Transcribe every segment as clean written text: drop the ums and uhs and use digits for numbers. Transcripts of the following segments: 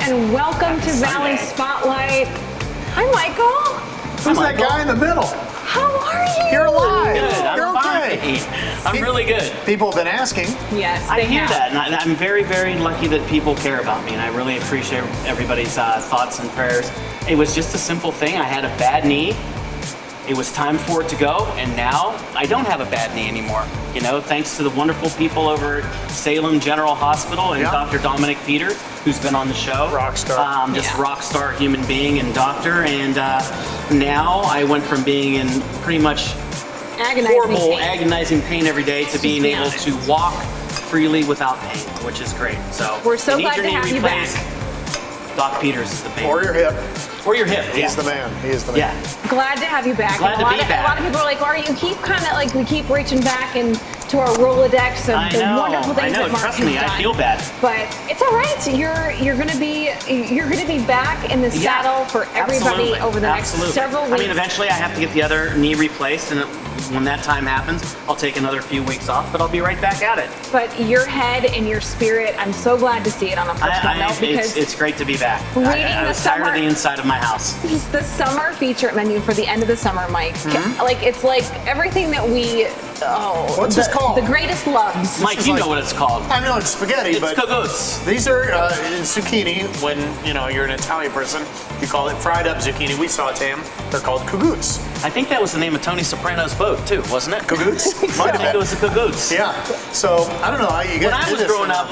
and welcome to Valley Spotlight. Hi, Michael. Who's that guy in the middle? How are you? You're alive. Good. You're I'm okay. fine. I'm really good. People have been asking. Yes, I they hear have. that, and I'm very, very lucky that people care about me, and I really appreciate everybody's thoughts and prayers. It was just a simple thing. I had a bad knee. It was time for it to go, and now I don't have a bad knee anymore. You know, thanks to the wonderful people over at Salem General Hospital and Dr. Dominic Peters, who's been on the show. Rock star. Just rock star human being and doctor. And now I went from being in pretty much horrible, agonizing pain every day to being able to walk freely without pain, which is great. So we're so you need glad your to knee have you replaced, back. Doc Peters is the man. Or your hip. Or your hip. He's the man. He is the man. Yeah. Glad to have you back. Glad And to be back. A lot of people are like, "Are you keep kind of like we keep reaching back into our Rolodex of I the know. wonderful things that Mark Trust has me, done." I feel bad. But it's all right. You're gonna be back in the saddle for everybody Absolutely. over the next several weeks. I mean, eventually I have to get the other knee replaced, and when that time happens, I'll take another few weeks off, but I'll be right back at it. But your head and your spirit, I'm so glad to see it on a personal note because it's great to be back. I was tired of the inside of my house. It's the summer feature menu for the end of the summer, Mike. Like it's like everything that we. What's this called? The greatest loves. Mike, you know what it's called. I know it's spaghetti, It's but cagouts. these are zucchini. When you're an Italian person, you call it fried up zucchini. We saute them. They're called cagouts. I think that was the name of Tony Soprano's boat too, wasn't it? Cagouts? I think it was the cagouts. Yeah. So I don't know how you When guys I did was this. growing up,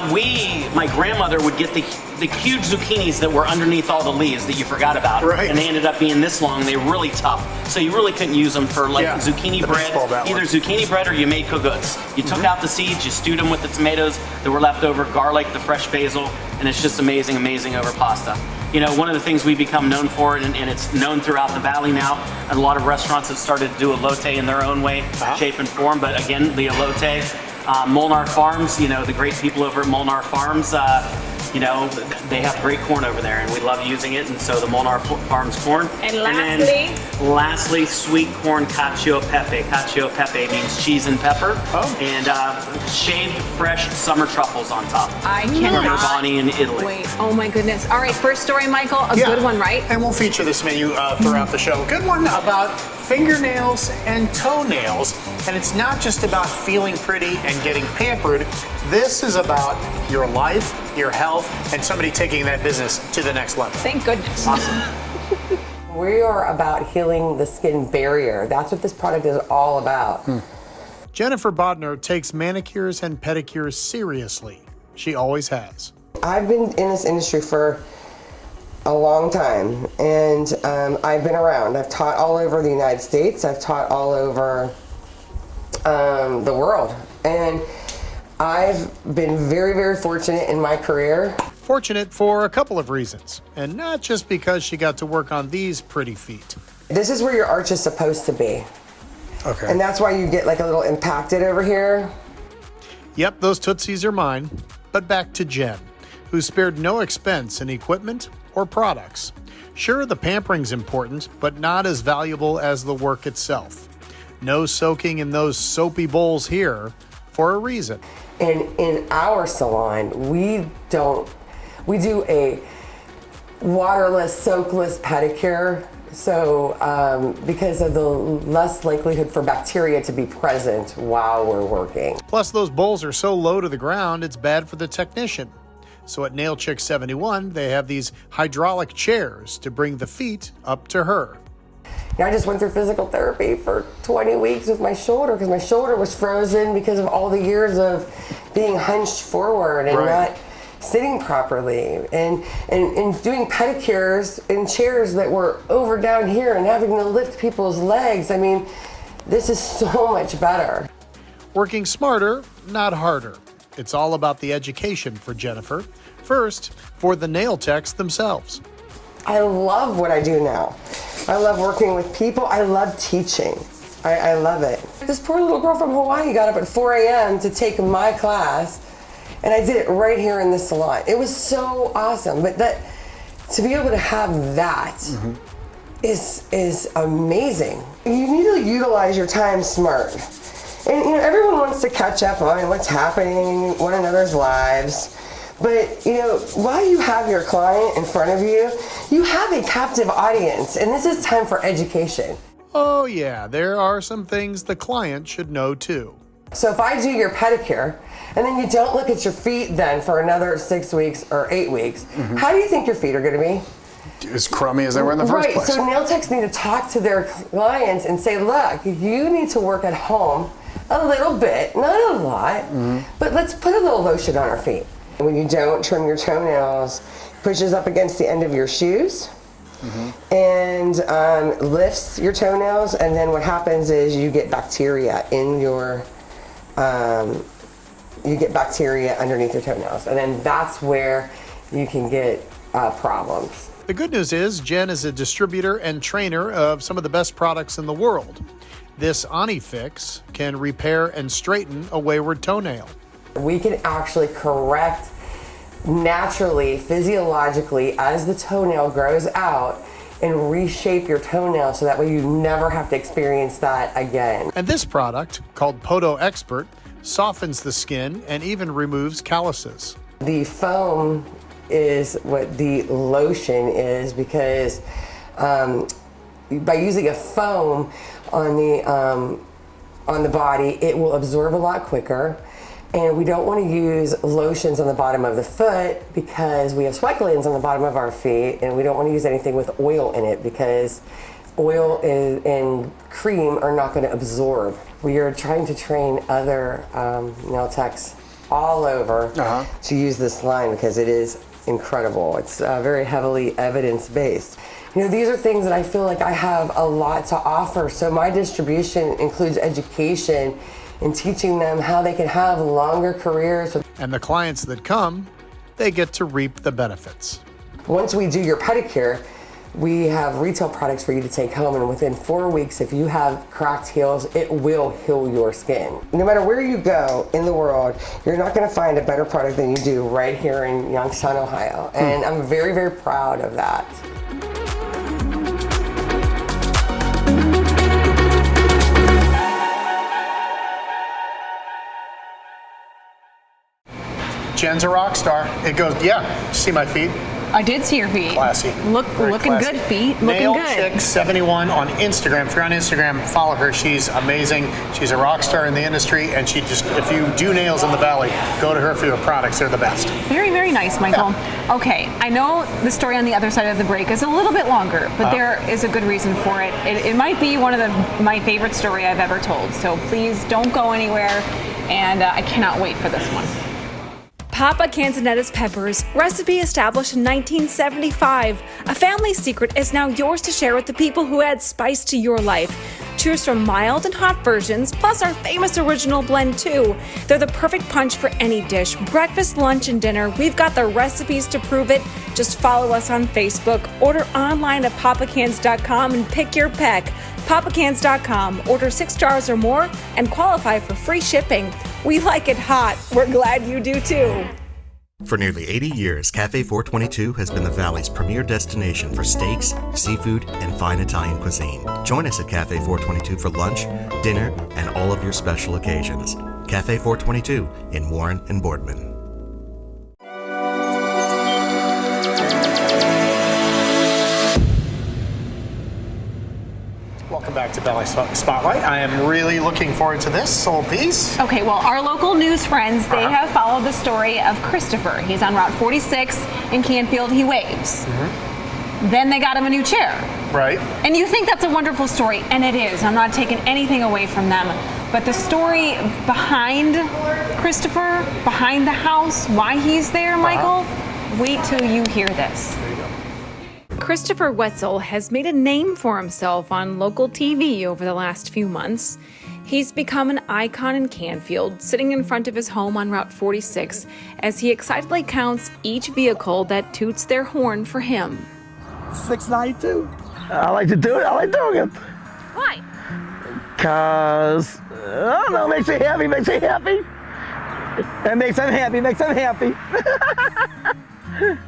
my grandmother would get the huge zucchinis that were underneath all the leaves that you forgot about. Right. And they ended up being this long. They were really tough. So you really couldn't use them for zucchini the bread. baseball bat Either one. zucchini bread or you made cagouts. You took out the seeds, you stewed them with the tomatoes that were left over, garlic, the fresh basil, and it's just amazing, amazing over pasta. You know, one of the things we become known for, and it's known throughout the valley now, and a lot of restaurants have started to do elote in their own way, shape and form, but again, the elote. Molnar Farms, the great people over at Molnar Farms, they have great corn over there, and we love using it, and so the Molnar Farms corn. And lastly, sweet corn cacio pepe. Cacio pepe means cheese and pepper, and shaved fresh summer truffles on top. I From cannot Urbani in Italy. wait. Oh my goodness. All right, first story, Michael. A good one, right? And we'll feature this menu throughout the show. Good one about fingernails and toenails. And it's not just about feeling pretty and getting pampered. This is about your life, your health, and somebody taking that business to the next level. Thank goodness. Awesome. We are about healing the skin barrier. That's what this product is all about. Jennifer Bodner takes manicures and pedicures seriously. She always has. I've been in this industry for a long time, and I've been around. I've taught all over the United States. I've taught all over the world. And I've been very, very fortunate in my career. Fortunate for a couple of reasons, and not just because she got to work on these pretty feet. This is where your arch is supposed to be. Okay. And that's why you get like a little impacted over here. Yep, those Tootsies are mine. But back to Jen, who spared no expense in equipment or products. Sure, the pampering's important, but not as valuable as the work itself. No soaking in those soapy bowls here for a reason. And in our salon, we do a waterless, soakless pedicure. So because of the less likelihood for bacteria to be present while we're working. Plus, those bowls are so low to the ground, it's bad for the technician. So at Nail Chick 71, they have these hydraulic chairs to bring the feet up to her. I just went through physical therapy for 20 weeks with my shoulder because my shoulder was frozen because of all the years of being hunched forward and not sitting properly and doing pedicures in chairs that were over down here and having to lift people's legs. I mean, this is so much better. Working smarter, not harder. It's all about the education for Jennifer. First, for the nail techs themselves. I love what I do now. I love working with people. I love teaching. I love it. This poor little girl from Hawaii got up at 4 a.m. to take my class, and I did it right here in the salon. It was so awesome. But to be able to have that is amazing. You need to utilize your time smart. And everyone wants to catch up on what's happening in one another's lives. But, you know, while you have your client in front of you, you have a captive audience, and this is time for education. Oh yeah, there are some things the client should know too. So if I do your pedicure, and then you don't look at your feet then for another 6 weeks or 8 weeks, how do you think your feet are gonna be? As crummy as they were in the first place. So nail techs need to talk to their clients and say, look, you need to work at home a little bit, not a lot, but let's put a little lotion on our feet. When you don't trim your toenails, pushes up against the end of your shoes and lifts your toenails, and then what happens is you get bacteria in your, you get bacteria underneath your toenails, and then that's where you can get problems. The good news is Jen is a distributor and trainer of some of the best products in the world. This OniFix can repair and straighten a wayward toenail. We can actually correct naturally, physiologically, as the toenail grows out and reshape your toenail so that way you never have to experience that again. And this product, called Poto Expert, softens the skin and even removes calluses. The foam is what the lotion is, because by using a foam on the body, it will absorb a lot quicker. And we don't want to use lotions on the bottom of the foot because we have sweat glands on the bottom of our feet, and we don't want to use anything with oil in it because oil and cream are not going to absorb. We are trying to train other nail techs all over to use this line because it is incredible. It's very heavily evidence-based. You know, these are things that I feel like I have a lot to offer. So my distribution includes education and teaching them how they can have longer careers. And the clients that come, they get to reap the benefits. Once we do your pedicure, we have retail products for you to take home, and within 4 weeks, if you have cracked heels, it will heal your skin. No matter where you go in the world, you're not gonna find a better product than you do right here in Youngstown, Ohio. And I'm very, very proud of that. Jen's a rock star. It goes, yeah, see my feet? I did see your feet. Classy. Very looking classy. good feet. Looking Nail good. Chick 71 on Instagram. If you're on Instagram, follow her. She's amazing. She's a rock star in the industry, and she just, if you do nails in the valley, go to her for your products. They're the best. Very, very nice, Michael. Yeah. Okay, I know the story on the other side of the break is a little bit longer, but there is a good reason for it. It might be one of my favorite story I've ever told. So please don't go anywhere, and I cannot wait for this one. Papa Canzonetta's peppers, recipe established in 1975. A family secret is now yours to share with the people who add spice to your life. Choose from mild and hot versions, plus our famous original blend too. They're the perfect punch for any dish, breakfast, lunch, and dinner. We've got the recipes to prove it. Just follow us on Facebook, order online at papacans.com and pick your peck. papacans.com, order 6 jars or more and qualify for free shipping. We like it hot. We're glad you do too. For nearly 80 years, Cafe 422 has been the Valley's premier destination for steaks, seafood, and fine Italian cuisine. Join us at Cafe 422 for lunch, dinner, and all of your special occasions. Cafe 422 in Warren and Boardman. Welcome back to Valley Spotlight. I am really looking forward to this little piece. Okay, well, our local news friends, they have followed the story of Christopher. He's on Route 46 in Canfield. He waves. Then they got him a new chair. Right. And you think that's a wonderful story, and it is. I'm not taking anything away from them. But the story behind Christopher, behind the house, why he's there, Michael, wait till you hear this. Christopher Wetzel has made a name for himself on local TV over the last few months. He's become an icon in Canfield, sitting in front of his home on Route 46 as he excitedly counts each vehicle that toots their horn for him. 692. I like to do it. I like doing it. Why? Cause I don't know, makes me happy, makes me happy. It makes them happy, makes them happy.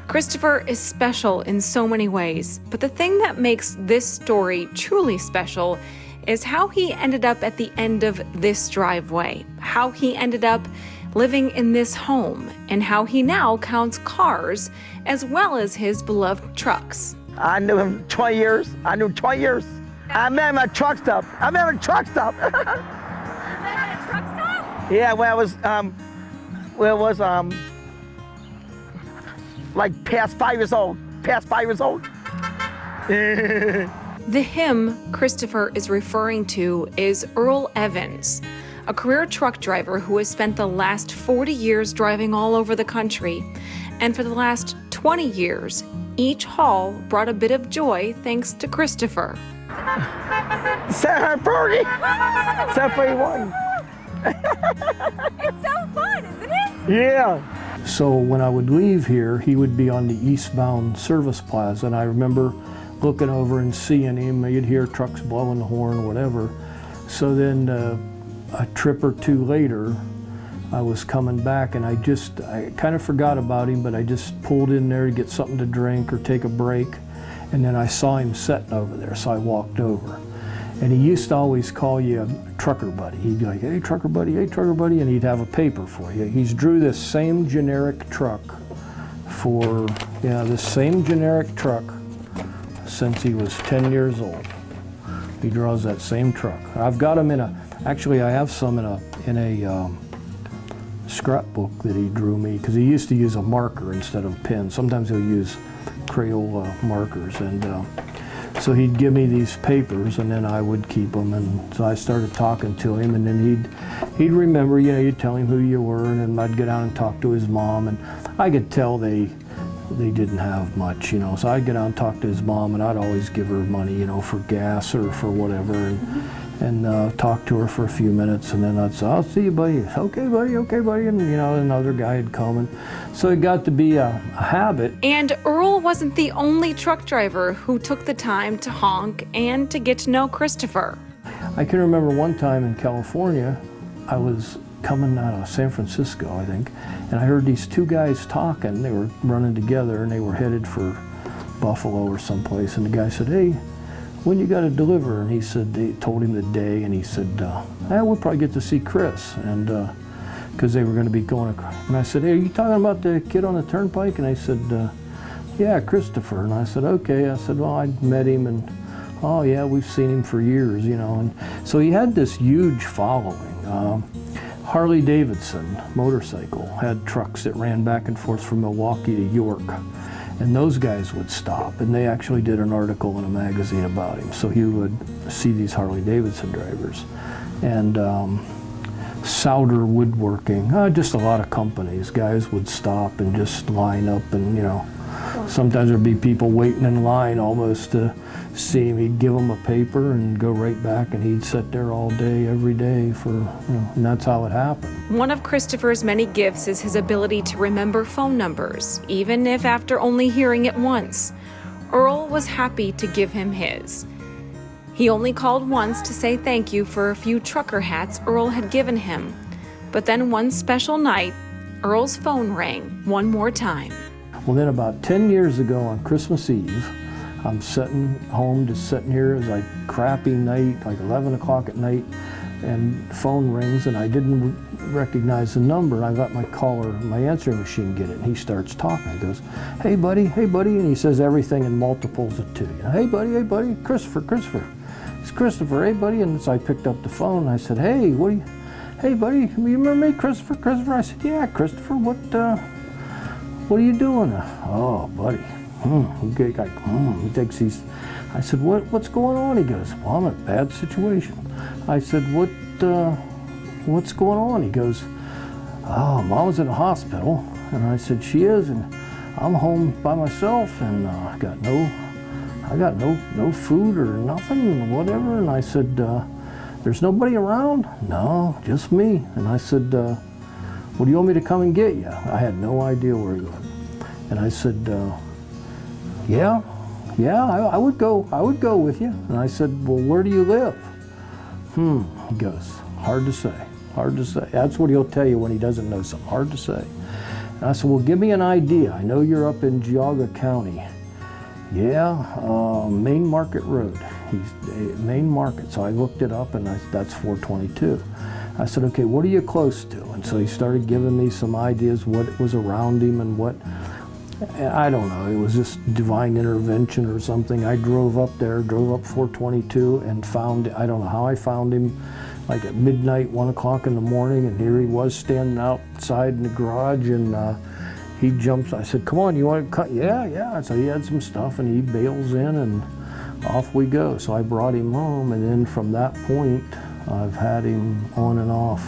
Christopher is special in so many ways, but the thing that makes this story truly special is how he ended up at the end of this driveway, how he ended up living in this home, and how he now counts cars as well as his beloved trucks. I knew him 20 years. I met him at a truck stop. Yeah, when I was, like past 5 years old. The him Christopher is referring to is Earl Evans, a career truck driver who has spent the last 40 years driving all over the country. And for the last 20 years, each haul brought a bit of joy thanks to Christopher. 740! 741. It's so fun, isn't it? Yeah. So when I would leave here, he would be on the eastbound service plaza, and I remember looking over and seeing him. You'd hear trucks blowing the horn, whatever. So then a trip or two later, I was coming back, and I kind of forgot about him, but I just pulled in there to get something to drink or take a break, and then I saw him sitting over there, so I walked over. And he used to always call you a trucker buddy. He'd be like, hey, trucker buddy, and he'd have a paper for you. He's drew this same generic truck since he was 10 years old. He draws that same truck. I've got him actually I have some in a scrapbook that he drew me, because he used to use a marker instead of a pen. Sometimes he'll use Crayola markers, and so he'd give me these papers, and then I would keep them. And so I started talking to him, and then he'd remember, you'd tell him who you were, and then I'd go down and talk to his mom, and I could tell they didn't have much, so I'd get out and talk to his mom, and I'd always give her money, for gas or for whatever, and talk to her for a few minutes, and then I'd say, I'll see you, buddy. Okay, buddy, and another guy had come, and so it got to be a habit. And Earl wasn't the only truck driver who took the time to honk and to get to know Christopher. I can remember one time in California, I was coming out of San Francisco, I think, and I heard these two guys talking. They were running together, and they were headed for Buffalo or someplace, and the guy said, hey, when you got to deliver? And he said, they told him the day, and he said, we'll probably get to see Chris, and because they were going to be going across. And I said, hey, are you talking about the kid on the turnpike? And I said, yeah, Christopher. And I said, okay. I said, well, I met him, and oh yeah, we've seen him for years, and so he had this huge following. Harley Davidson motorcycle had trucks that ran back and forth from Milwaukee to York, and those guys would stop, and they actually did an article in a magazine about him. So he would see these Harley Davidson drivers, and Souder Woodworking, just a lot of companies. Guys would stop and just line up, and sometimes there'd be people waiting in line almost to see him. He'd give them a paper and go right back, and he'd sit there all day, every day and that's how it happened. One of Christopher's many gifts is his ability to remember phone numbers, even if after only hearing it once. Earl was happy to give him his. He only called once to say thank you for a few trucker hats Earl had given him. But then one special night, Earl's phone rang one more time. Well, then about 10 years ago on Christmas Eve, I'm sitting home, just sitting here. It was like crappy night, like 11 o'clock at night, and the phone rings, and I didn't recognize the number. I got my answering machine get it, and he starts talking. He goes, hey buddy, and he says everything in multiples of 2. Hey buddy, Christopher. It's Christopher, hey buddy. And so I picked up the phone, and I said, hey buddy, you remember me, Christopher? I said, yeah, Christopher, what are you doing? Oh, buddy. He thinks he's. I said, what's going on? He goes, well, I'm in a bad situation. I said, what's going on? He goes, oh, Mom's in the hospital. And I said, she is, and I'm home by myself, and I got no food or nothing, whatever. And I said, there's nobody around? No, just me. And I said, well, do you want me to come and get you? I had no idea where he went. And I said, yeah, I would go with you. And I said, well, where do you live? He goes, hard to say. That's what he'll tell you when he doesn't know something, hard to say. And I said, well, give me an idea. I know you're up in Geauga County. Yeah, Main Market Road. He's Main Market. So I looked it up, and that's 422. I said, okay, what are you close to? And so he started giving me some ideas what was around him and what, I don't know, it was just divine intervention or something. I drove up 422 and found, I don't know how I found him, like at midnight, 1 o'clock in the morning, and here he was standing outside in the garage, and he jumps, I said, come on, you want to cut? Yeah. So he had some stuff, and he bails in, and off we go. So I brought him home, and then from that point, I've had him on and off,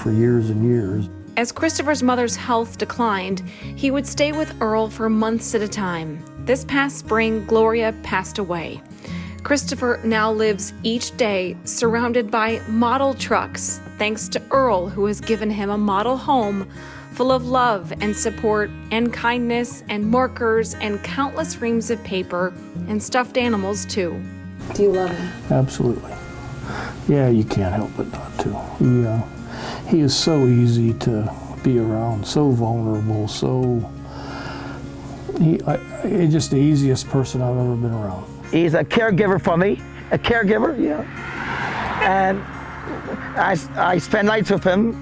for years and years. As Christopher's mother's health declined, he would stay with Earl for months at a time. This past spring, Gloria passed away. Christopher now lives each day surrounded by model trucks, thanks to Earl, who has given him a model home full of love and support and kindness and markers and countless reams of paper and stuffed animals, too. Do you love him? Absolutely. Yeah, you can't help but not to. He is so easy to be around, so vulnerable, he's just the easiest person I've ever been around. He's a caregiver for me, a caregiver, yeah. And I spend nights with him.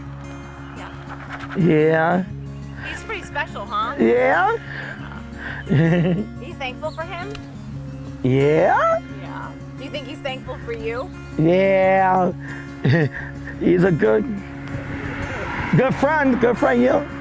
Yeah. He's pretty special, huh? Yeah. Are you thankful for him? Yeah. Yeah. Do you think he's thankful for you? Yeah. He's a good friend, yeah.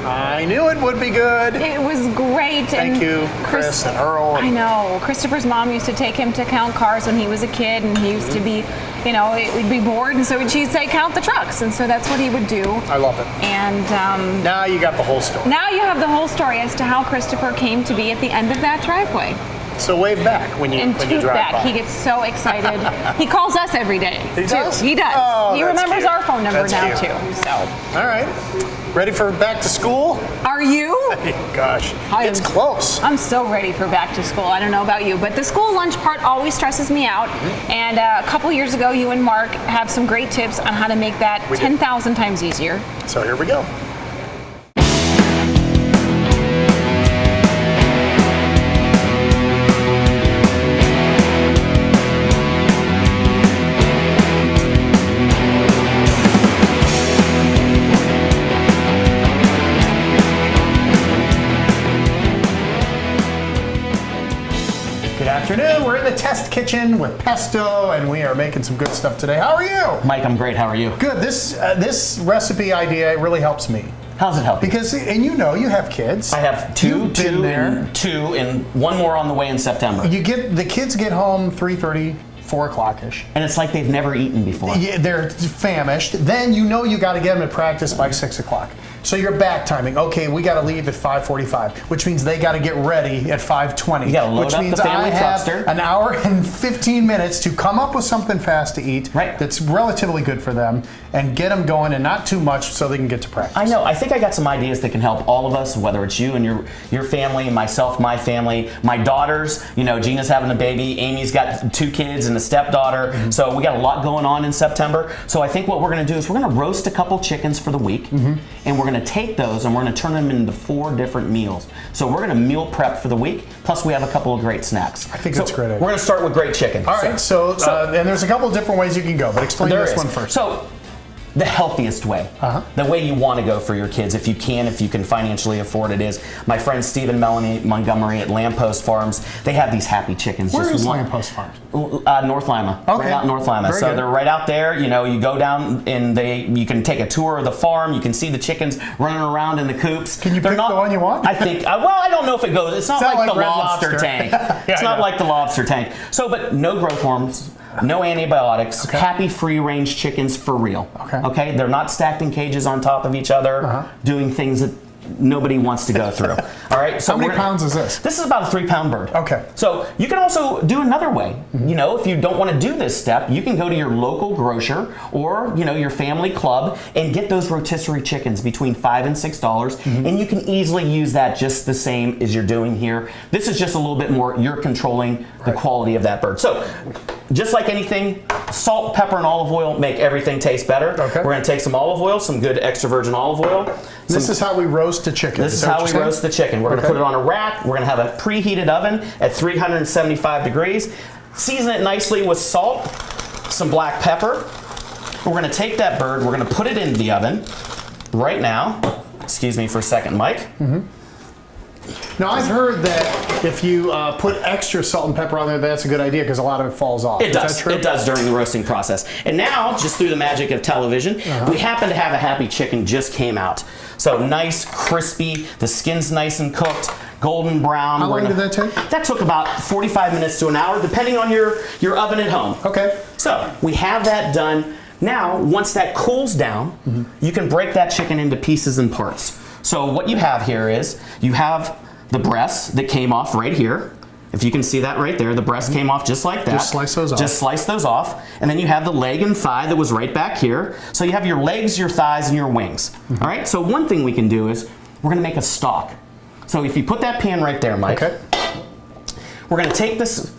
I knew it would be good. It was great. Thank you, Chris and Earl. I know. Christopher's mom used to take him to count cars when he was a kid, and he used to be, we'd be bored, and so she'd say, count the trucks, and so that's what he would do. I love it. And now you got the whole story. Now you have the whole story as to how Christopher came to be at the end of that driveway. So wave back when you drive back. by. He gets so excited. He calls us every day. He does? He does. Oh, he that's remembers cute. our phone number That's now cute. too. So. All right. Ready for back to school? Are you? Gosh, it's close. I'm so ready for back to school. I don't know about you, but the school lunch part always stresses me out. And a couple years ago, you and Mark have some great tips on how to make that 10,000 times easier. So here we go. Afternoon. We're in the test kitchen with pesto, and we are making some good stuff today. How are you? Mike, I'm great. How are you? Good. This recipe idea, it really helps me. How's it help? Because, and you have kids. I have two, and one more on the way in September. The kids get home 3:30, 4 o'clock-ish. And it's like they've never eaten before. Yeah, they're famished. Then you got to get them to practice by 6 o'clock. So you're back timing. Okay, we got to leave at 5:45, which means they got to get ready at 5:20. You got to load which up means the family I have truckster. an hour and 15 minutes to come up with something fast to eat that's relatively good for them and get them going, and not too much so they can get to practice. I know. I think I got some ideas that can help all of us, whether it's you and your family, myself, my family, my daughters. Gina's having a baby. Amy's got 2 kids and a stepdaughter. Mm-hmm. So we got a lot going on in September. So I think what we're going to do is we're going to roast a couple chickens for the week, and we're going to take those and we're going to turn them into 4 different meals. So we're going to meal prep for the week. Plus, we have a couple of great snacks. I think that's a great idea. We're going to start with great chicken. All right. So and there's a couple of different ways you can go, but explain this one first. So, the healthiest way, the way you want to go for your kids, if you can financially afford it, is my friend Steve and Melanie Montgomery at Lamppost Farms. They have these happy chickens. Where is Lamppost Farms? North Lima. Okay. Right out in North Lima. Very so good. they're right out there. You go down and you can take a tour of the farm. You can see the chickens running around in the coops. Can you pick the one you want? I think. I don't know if it goes. It's not like the Red lobster tank. It's not like the lobster tank. So, but no growth hormones. No antibiotics, happy free-range chickens for real. Okay, they're not stacked in cages on top of each other, doing things that nobody wants to go through. All right. So how many pounds is this? This is about a 3-pound bird. Okay. So you can also do another way. If you don't want to do this step, you can go to your local grocer or your family club and get those rotisserie chickens between $5 and $6, and you can easily use that just the same as you're doing here. This is just a little bit more. You're controlling the quality of that bird. So, just like anything, Salt, pepper, and olive oil make everything taste better. Okay. We're going to take some olive oil, some good extra virgin olive oil. This is how we roast the chicken. This is how we roast the chicken. We're going to put it on a rack. We're going to have a preheated oven at 375 degrees. Season it nicely with salt, some black pepper. We're going to take that bird, we're going to put it in the oven right now. Excuse me for a second, Mike. Mm-hmm. Now, I've heard that if you put extra salt and pepper on there, that's a good idea because a lot of it falls off. It does. Is that true? It does during the roasting process. And now, just through the magic of television, we happen to have a happy chicken just came out. So nice, crispy, the skin's nice and cooked, golden brown. How long did that take? That took about 45 minutes to an hour, depending on your oven at home. Okay. So we have that done. Now, once that cools down, you can break that chicken into pieces and parts. So what you have here is, you have the breasts that came off right here. If you can see that right there, the breast came off just like that. Just slice those off. Just slice those off. And then you have the leg and thigh that was right back here. So you have your legs, your thighs, and your wings. All right, so one thing we can do is, we're gonna make a stock. So if you put that pan right there, Mike, we're gonna take this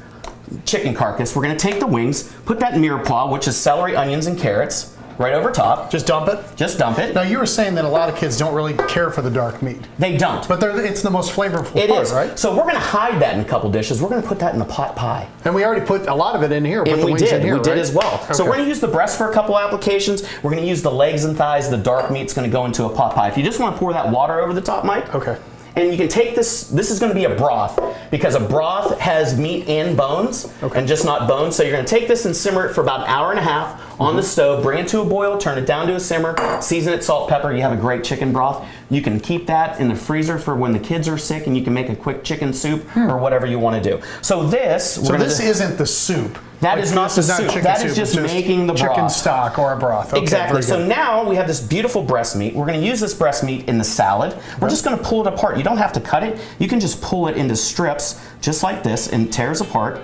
chicken carcass, we're gonna take the wings, put that mirepoix, which is celery, onions, and carrots, right over top. Just dump it? Just dump it. Now, you were saying that a lot of kids don't really care for the dark meat. They don't. But it's the most flavorful It part, is. right? So we're going to hide that in a couple dishes. We're going to put that in the pot pie. And we already put a lot of it in here. And we did. We did as well. Okay. So we're going to use the breast for a couple applications. We're going to use the legs and thighs. The dark meat's going to go into a pot pie. If you just want to pour that water over the top, Mike. Okay. And you can take this is going to be a broth, because a broth has meat and bones, and just not bones. So you're going to take this and simmer it for about an hour and a half on the stove, bring it to a boil, turn it down to a simmer, season it, salt, pepper, you have a great chicken broth. You can keep that in the freezer for when the kids are sick, and you can make a quick chicken soup or whatever you want to do. So this... isn't the soup. That is not the soup. That is just making the broth. Chicken stock or a broth. Okay, exactly. So now we have this beautiful breast meat. We're going to use this breast meat in the salad. We're just going to pull it apart. You don't have to cut it. You can just pull it into strips just like this and tears apart.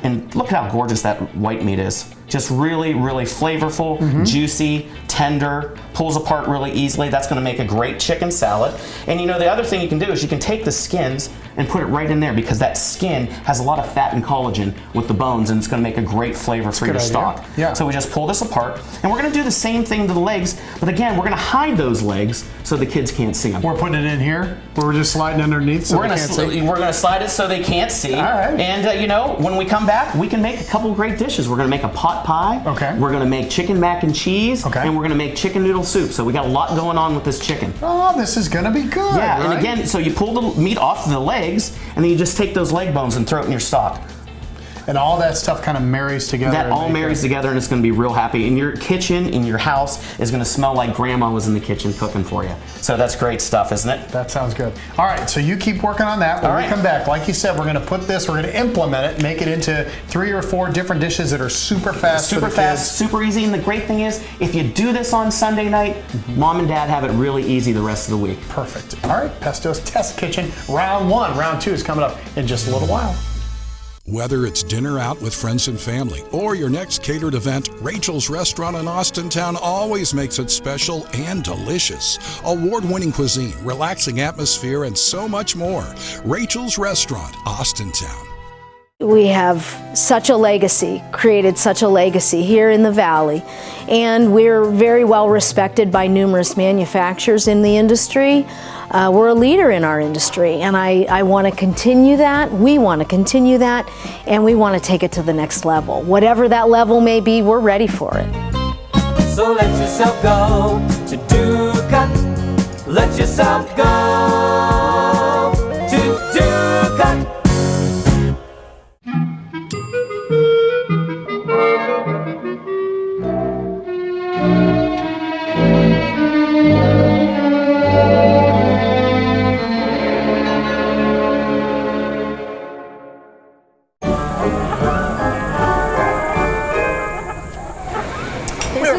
And look at how gorgeous that white meat is. Just really, really flavorful, juicy, tender, pulls apart really easily. That's going to make a great chicken salad. And you know, the other thing you can do is you can take the skins and put it right in there, because that skin has a lot of fat and collagen with the bones, and it's going to make a great flavor for your stock. Yeah. So we just pull this apart, and we're going to do the same thing to the legs, but again, we're going to hide those legs so the kids can't see them. We're putting it in here. We're just sliding underneath so they can't see. We're going to slide it so they can't see. All right. And you know, when we come back, we can make a couple great dishes. We're going to make a pot pie. Okay. We're going to make chicken mac and cheese. Okay. And we're going to make chicken noodle soup. So we got a lot going on with this chicken. Oh, this is going to be good. Yeah, right? and again, so you pull the meat off the legs, and then you just take those leg bones and throw it in your stock. And all that stuff kind of marries together. That all marries together, and it's going to be real happy. And your kitchen in your house is going to smell like grandma was in the kitchen cooking for you. So that's great stuff, isn't it? That sounds good. All right, so you keep working on that. When we come back, like you said, we're going to put this, we're going to implement it, make it into 3 or 4 different dishes that are super fast Super for the fast, kids. super easy. And the great thing is, if you do this on Sunday night, mom and dad have it really easy the rest of the week. Perfect. All right, Pesto's Test Kitchen, round 1. Round 2 is coming up in just a little while. Whether it's dinner out with friends and family or your next catered event, Rachel's Restaurant in Austintown always makes it special and delicious. Award-winning cuisine, relaxing atmosphere, and so much more. Rachel's Restaurant, Austintown. We have such a legacy, created such a legacy here in the Valley, and we're very well respected by numerous manufacturers in the industry. We're a leader in our industry, and I want to continue that. We want to continue that, and we want to take it to the next level. Whatever that level may be, we're ready for it. So let yourself go to Dukat. Let yourself go to Dukat.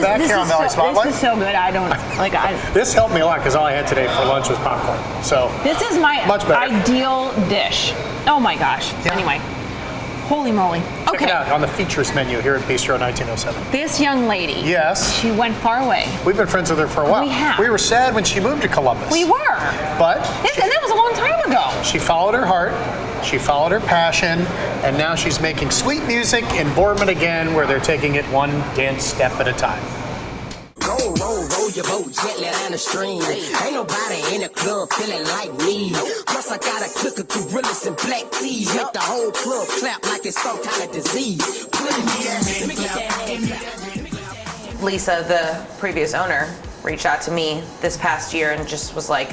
Back here on Valley Spotlight. This is so good. This helped me a lot because all I had today for lunch was popcorn. So this is my much better. ideal dish. Oh my gosh. Yeah. Anyway, holy moly. Check it out on the features menu here at Bistro 1907. This young lady. Yes. She went far away. We've been friends with her for a while. We have. We were sad when she moved to Columbus. We were. But and that was a long time ago. she followed her heart. She followed her passion, and now she's making sweet music in Boardman again, where they're taking it one dance step at a time. Roll, roll, roll your boat gently down the stream. Ain't nobody in the club feeling like me. Plus I got a clique of gorillas and black tees. Make the whole club clap like it's some kind of disease. Lisa, the previous owner, reached out to me this past year and just was like,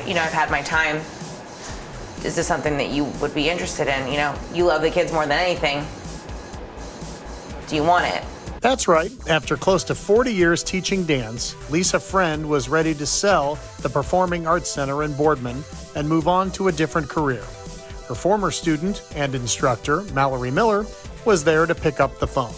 you know, I've had my time. Is this something that you would be interested in? You know, you love the kids more than anything. Do you want it? That's right. After close to 40 years teaching dance, Lisa Friend was ready to sell the Performing Arts Center in Boardman and move on to a different career. Her former student and instructor, Mallory Miller, was there to pick up the phone.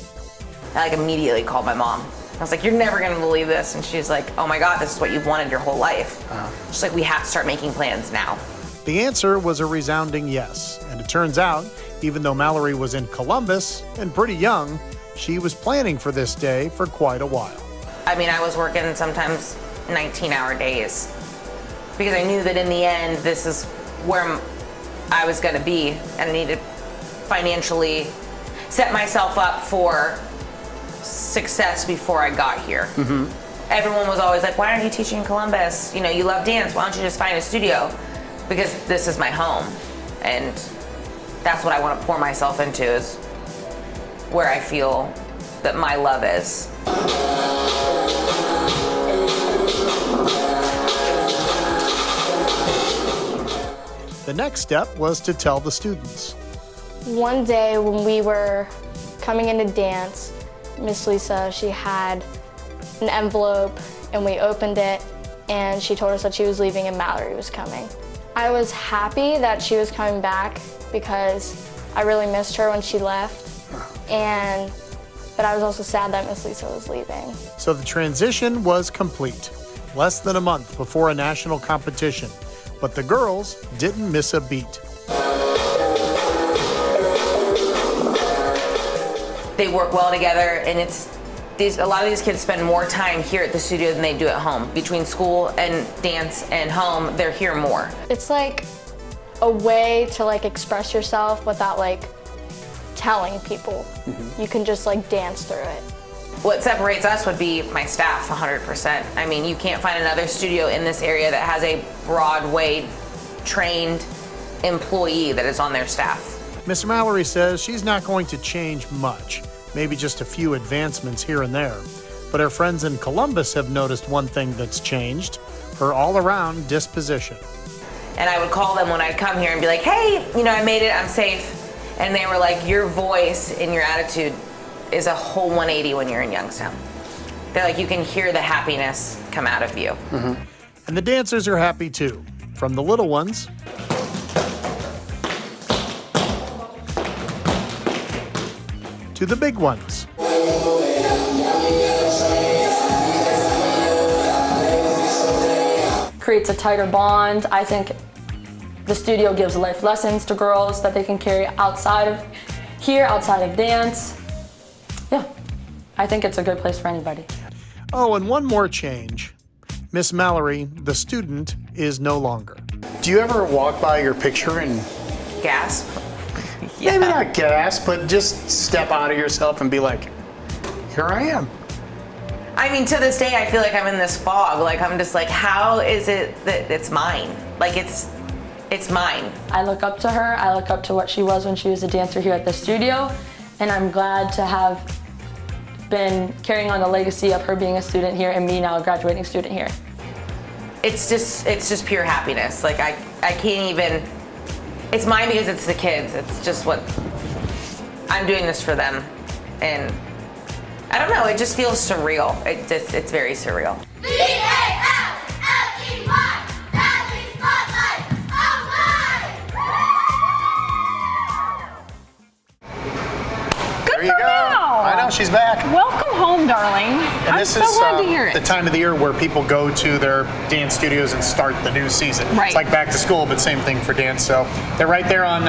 I immediately called my mom. I was like, you're never gonna believe this. And she's like, oh my God, this is what you've wanted your whole life. She's like, we have to start making plans now. The answer was a resounding yes. And it turns out, even though Mallory was in Columbus and pretty young, she was planning for this day for quite a while. I mean, I was working sometimes 19-hour days because I knew that in the end, this is where I was gonna be, and I needed to financially set myself up for success before I got here. Everyone was always like, why aren't you teaching in Columbus? You know, you love dance, why don't you just find a studio? Because this is my home, and that's what I want to pour myself into, is where I feel that my love is. The next step was to tell the students. One day when we were coming into dance, Miss Lisa, she had an envelope and we opened it and she told us that she was leaving and Mallory was coming. I was happy that she was coming back because I really missed her when she left, but I was also sad that Miss Lisa was leaving. So the transition was complete, less than a month before a national competition, but the girls didn't miss a beat. They work well together, and a lot of these kids spend more time here at the studio than they do at home. Between school and dance and home, they're here more. It's like a way to like express yourself without like telling people. You can just like dance through it. What separates us would be my staff, 100%. I mean, you can't find another studio in this area that has a Broadway trained employee that is on their staff. Miss Mallory says she's not going to change much, maybe just a few advancements here and there. But her friends in Columbus have noticed one thing that's changed, her all-around disposition. And I would call them when I'd come here and be like, hey, you know, I made it, I'm safe. And they were like, your voice and your attitude is a whole 180 when you're in Youngstown. They're like, you can hear the happiness come out of you. And the dancers are happy too, from the little ones to the big ones. Creates a tighter bond. I think the studio gives life lessons to girls that they can carry outside of here, outside of dance. Yeah, I think it's a good place for anybody. Oh, and one more change. Miss Mallory, the student, is no longer. Do you ever walk by your picture and gasp? Maybe not gasp, but just step out of yourself and be like, here I am. I mean, to this day, I feel like I'm in this fog. Like, I'm just like, how is it that it's mine? Like, it's mine. I look up to her. I look up to what she was when she was a dancer here at the studio. And I'm glad to have been carrying on the legacy of her being a student here and me now a graduating student here. It's just pure happiness. Like, I can't even, it's mine because it's the kids. It's just what, I'm doing this for them. And I don't know, it just feels surreal. It's very surreal. There you go. I know, she's back. Welcome home, darling. And I'm this so is glad to hear it. the time of the year where people go to their dance studios and start the new season. Right. It's like back to school, but same thing for dance. So they're right there on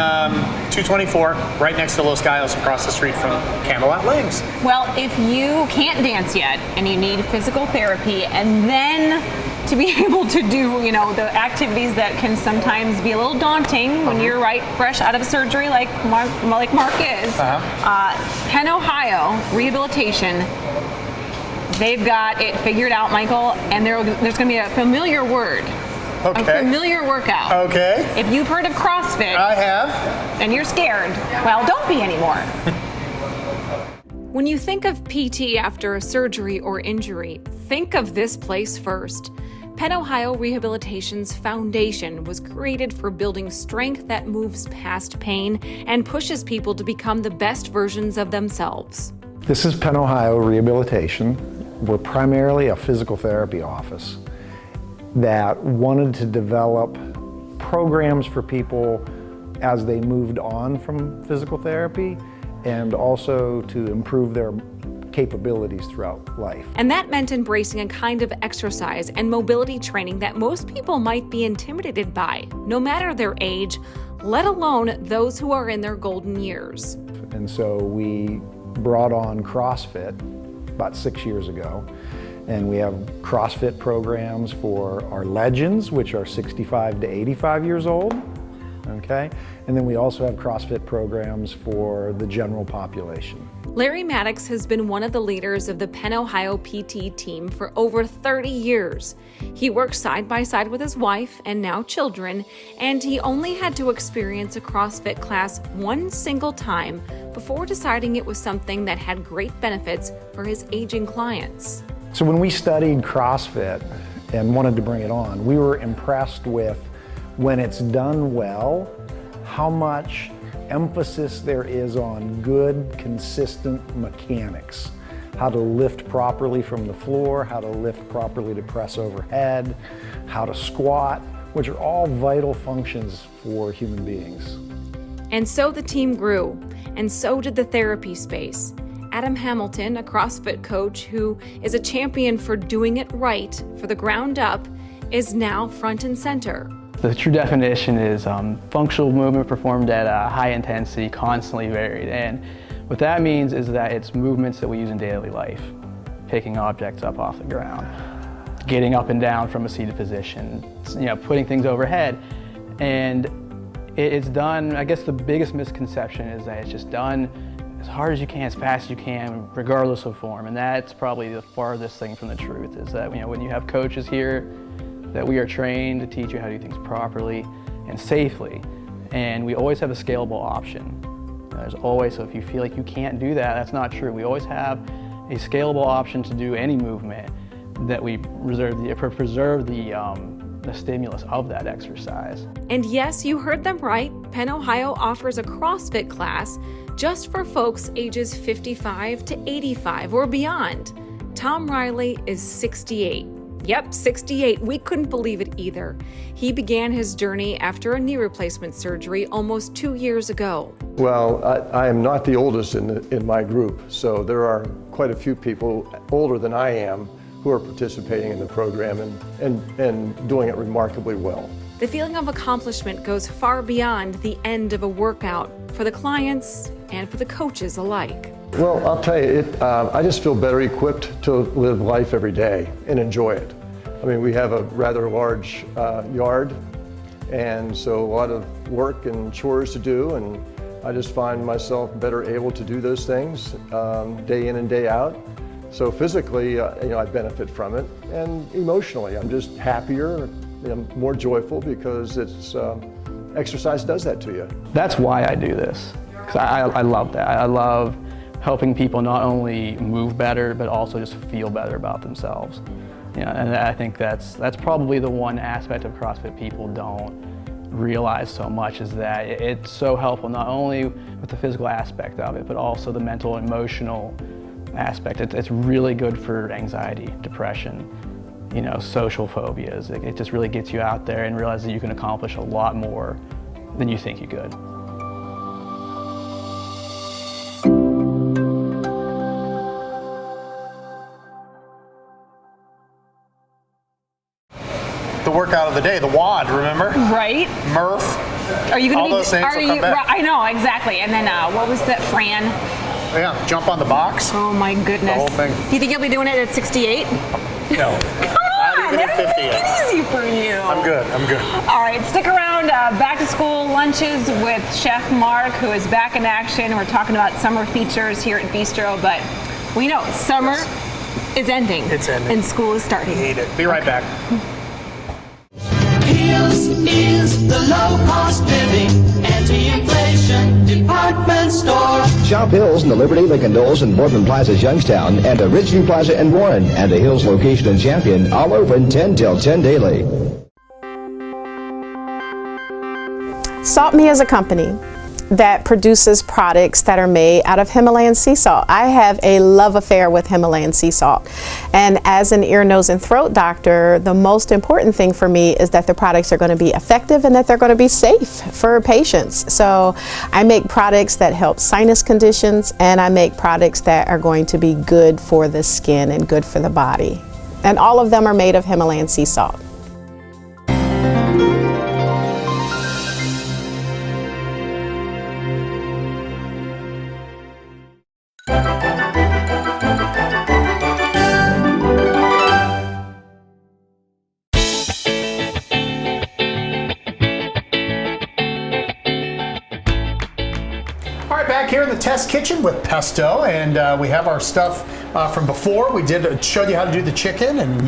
224, right next to Los Gallos, across the street from Camelot Lanes. Well, if you can't dance yet and you need physical therapy and then to be able to do, you know, the activities that can sometimes be a little daunting when you're fresh out of surgery, like Mark is. Penn Ohio Rehabilitation, they've got it figured out, Michael, and there's going to be a familiar word. Okay. A familiar workout. Okay. If you've heard of CrossFit, I have. And you're scared, well, don't be anymore. When you think of PT after a surgery or injury, think of this place first. Penn Ohio Rehabilitation's foundation was created for building strength that moves past pain and pushes people to become the best versions of themselves. This is Penn Ohio Rehabilitation. We're primarily a physical therapy office that wanted to develop programs for people as they moved on from physical therapy and also to improve their capabilities throughout life. And that meant embracing a kind of exercise and mobility training that most people might be intimidated by, no matter their age, let alone those who are in their golden years. And so we brought on CrossFit about 6 years ago. And we have CrossFit programs for our legends, which are 65 to 85 years old, okay? And then we also have CrossFit programs for the general population. Larry Maddox has been one of the leaders of the Penn Ohio PT team for over 30 years. He works side by side with his wife and now children, and he only had to experience a CrossFit class one single time before deciding it was something that had great benefits for his aging clients. So when we studied CrossFit and wanted to bring it on, we were impressed with, when it's done well, how much emphasis there is on good, consistent mechanics. How to lift properly from the floor, how to lift properly to press overhead, how to squat, which are all vital functions for human beings. And so the team grew, and so did the therapy space. Adam Hamilton, a CrossFit coach who is a champion for doing it right for the ground up, is now front and center. The true definition is functional movement performed at a high intensity, constantly varied. And what that means is that it's movements that we use in daily life. Picking objects up off the ground, getting up and down from a seated position, putting things overhead. And it's done, I guess the biggest misconception is that it's just done as hard as you can, as fast as you can, regardless of form. And that's probably the farthest thing from the truth, is that when you have coaches here, that we are trained to teach you how to do things properly and safely. And we always have a scalable option. There's always, so if you feel like you can't do that, that's not true. We always have a scalable option to do any movement that we preserve the stimulus of that exercise. And yes, you heard them right. Penn Ohio offers a CrossFit class just for folks ages 55 to 85 or beyond. Tom Riley is 68. Yep, 68. We couldn't believe it either. He began his journey after a knee replacement surgery almost 2 years ago. Well, I am not the oldest in my group, so there are quite a few people older than I am who are participating in the program and doing it remarkably well. The feeling of accomplishment goes far beyond the end of a workout for the clients and for the coaches alike. Well, I'll tell you, I just feel better equipped to live life every day and enjoy it. I mean, we have a rather large yard, and so a lot of work and chores to do, and I just find myself better able to do those things day in and day out. So physically, I benefit from it, and emotionally, I'm just happier, I'm more joyful because it's exercise does that to you. That's why I do this, because I love that. I love helping people not only move better, but also just feel better about themselves. And I think that's probably the one aspect of CrossFit people don't realize so much, is that it's so helpful not only with the physical aspect of it, but also the mental and emotional aspect. It's really good for anxiety, depression, social phobias. It just really gets you out there and realize that you can accomplish a lot more than you think you could. The workout of the day, the WOD, remember? Right. Murph. Are you going to all those things will come back. I know, exactly. And then what was that, Fran? Yeah, jump on the box. Oh my goodness. The whole thing. Do you think you'll be doing it at 68? No. Come on, there's 58. Easy for you. I'm good. All right, stick around. Back to school lunches with Chef Mark, who is back in action. We're talking about summer features here at Bistro, but we know summer is ending. It's ending. And school is starting. Hate it. Be right back. Hills is the low-cost living, anti-inflation department store. Shop Hills in the Liberty, Lincoln Knowles, and Boardman Plaza, Youngstown, and the Ridgeview Plaza in Warren, and the Hills location in Champion, all open 10 till 10 daily. Salt Me is a company that produces products that are made out of Himalayan sea salt. I have a love affair with Himalayan sea salt. And as an ear, nose, and throat doctor, the most important thing for me is that the products are going to be effective and that they're going to be safe for patients. So I make products that help sinus conditions, and I make products that are going to be good for the skin and good for the body. And all of them are made of Himalayan sea salt. Back here in the test kitchen with Pesto, and we have our stuff from before. We showed you how to do the chicken and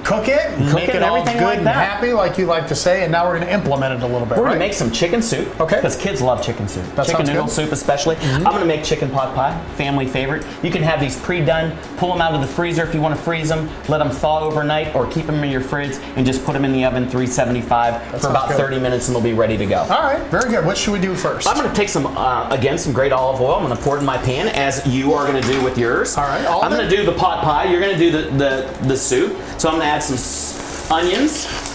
cook it and make it all good and happy, like you like to say. And now we're going to implement it a little bit. We're going to make some chicken soup. Okay. Because kids love chicken soup. That chicken sounds noodle good. soup especially. I'm going to make chicken pot pie, family favorite. You can have these pre-done, pull them out of the freezer if you want to freeze them, let them thaw overnight, or keep them in your fridge and just put them in the oven 375 for about 30 minutes and they'll be ready to go. All right, very good. What should we do first? I'm going to take some, again, some great olive oil. I'm going to pour it in my pan as you are going to do with yours. All right. I'm going to do the pot pie. You're going to do the soup. So I'm going to add some onions.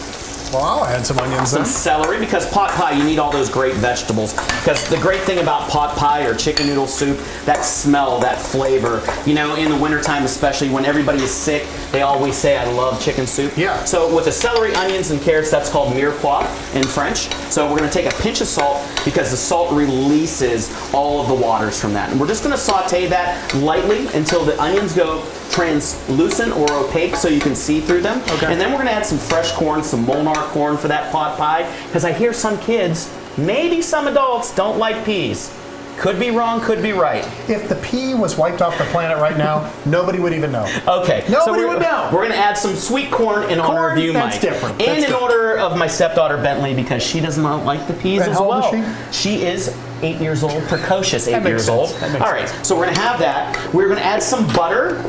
Well, I'll add some onions Some then. celery, because pot pie, you need all those great vegetables. Because the great thing about pot pie or chicken noodle soup, that smell, that flavor, you know, in the wintertime especially, when everybody is sick, they always say, I love chicken soup. Yeah. So with the celery, onions, and carrots, that's called mirepoix in French. So we're going to take a pinch of salt because the salt releases all of the waters from that. And we're just going to saute that lightly until the onions go translucent or opaque so you can see through them. Okay. And then we're going to add some fresh corn, some Molnar corn for that pot pie, because I hear some kids, maybe some adults, don't like peas. Could be wrong, could be right. If the pea was wiped off the planet right now, nobody would even know. Okay. Nobody would know. We're going to add some sweet corn in honor of you, that's Mike. different. And That's in honor of my stepdaughter, Bentley, because she does not like the peas And as how old well. is She is 8 years old, precocious 8 That makes years sense. old. That makes All right, so we're going to have that. We're going to add some butter,